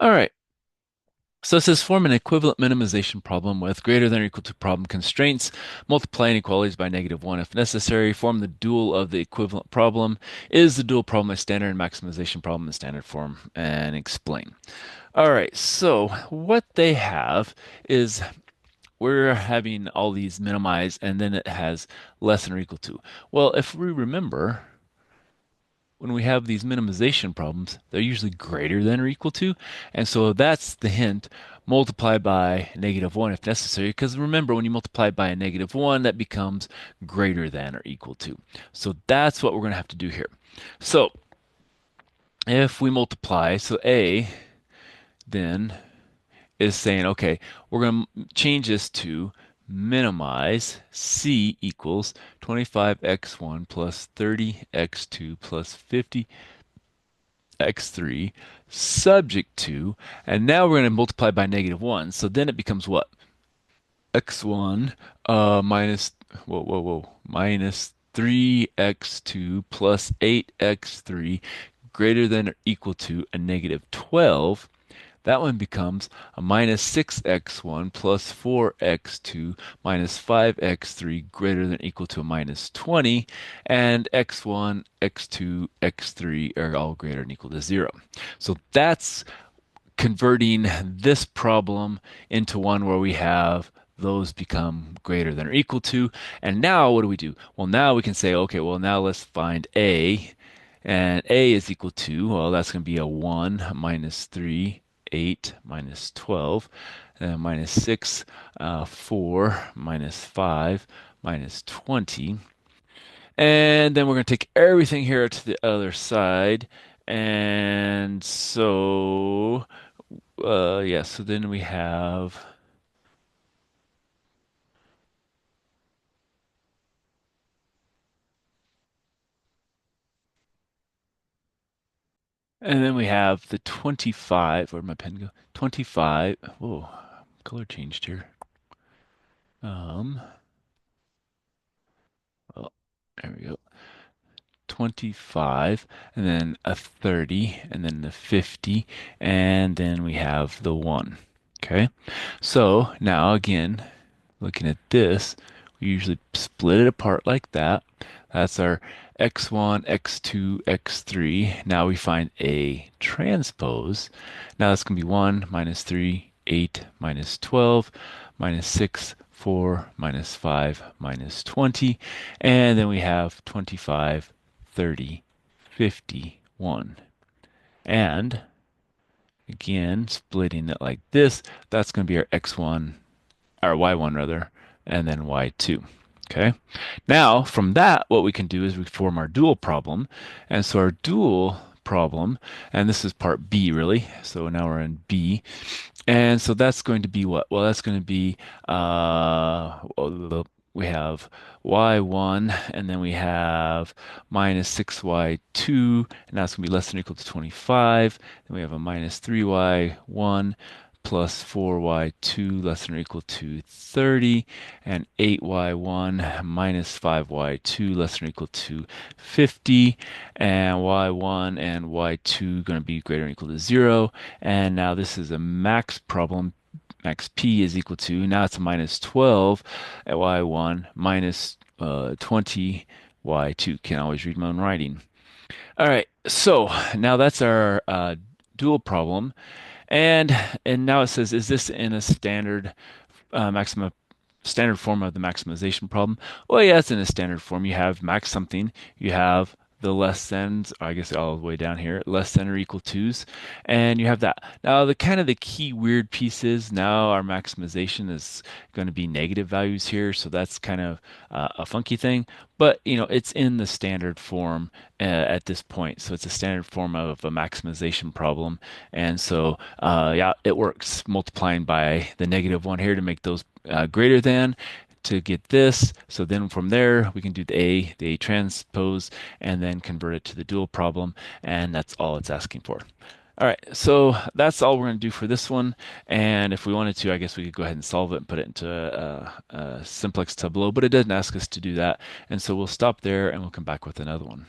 All right. So it says form an equivalent minimization problem with greater than or equal to problem constraints. Multiply inequalities by -1 if necessary. Form the dual of the equivalent problem. Is the dual problem a standard and maximization problem in standard form? And explain. All right. So what they have is we're having all these minimized and then it has less than or equal to. Well, if we remember, when we have these minimization problems, they're usually greater than or equal to. And so that's the hint. Multiply by -1 if necessary. Because remember, when you multiply by a -1, that becomes greater than or equal to. So that's what we're going to have to do here. So if we multiply, so A then is saying, okay, we're going to change this to minimize C equals 25x1 plus 30x2 plus 50 x3 subject to, and now we're going to multiply by -1. So then it becomes what? X1 minus, whoa, minus 3x2 plus 8x3 greater than or equal to a -12. That one becomes a minus 6x1 plus 4x2 minus 5x3 greater than or equal to a minus 20. And x1, x2, x3 are all greater than or equal to 0. So that's converting this problem into one where we have those become greater than or equal to. And now what do we do? Well, now we can say, okay, well, now let's find A. And A is equal to, well, that's going to be a 1 minus 3, 8 minus 12, minus 6, 4 minus 5 minus 20. And then we're going to take everything here to the other side. And so, yeah, so then we have, and then we have the 25. Where'd my pen go? 25. Whoa, color changed here. Um, well, there we go. 25, and then a 30, and then the 50, and then we have the 1. Okay, so now again, looking at this, we usually split it apart like that. That's our x1, x2, x3. Now we find a transpose. Now that's going to be 1 minus 3, 8 minus 12, minus 6, 4 minus 5 minus 20. And then we have 25, 30, 51. And again, splitting it like this, that's going to be our x1, or y1 rather, and then y2. Okay. Now, from that, what we can do is we form our dual problem. And so our dual problem, and this is part B really. So now we're in B. And so that's going to be what? Well, that's going to be we have y1 and then we have minus 6y2 and that's going to be less than or equal to 25. Then we have a minus 3y1 plus 4y2 less than or equal to 30 and 8y1 minus 5y2 less than or equal to 50 and y1 and y2 going to be greater than or equal to 0. And now this is a max problem. Max P is equal to, now it's a minus 12 at y1 minus 20 y2. Can always read my own writing. All right, so now that's our dual problem. And and now it says, is this in a standard maximum standard form of the maximization problem? Well, yeah, it's in a standard form. You have max something, you have the less than, I guess all the way down here, less than or equal to's, and you have that. Now, the kind of the key weird piece is now our maximization is going to be negative values here, so that's kind of a funky thing. But you know, it's in the standard form at this point, so it's a standard form of a maximization problem, and so yeah, it works multiplying by the -1 here to make those greater than to get this. So then from there, we can do the A transpose, and then convert it to the dual problem. And that's all it's asking for. All right, so that's all we're going to do for this one. And if we wanted to, I guess we could go ahead and solve it and put it into a simplex tableau, but it doesn't ask us to do that. And so we'll stop there and we'll come back with another one.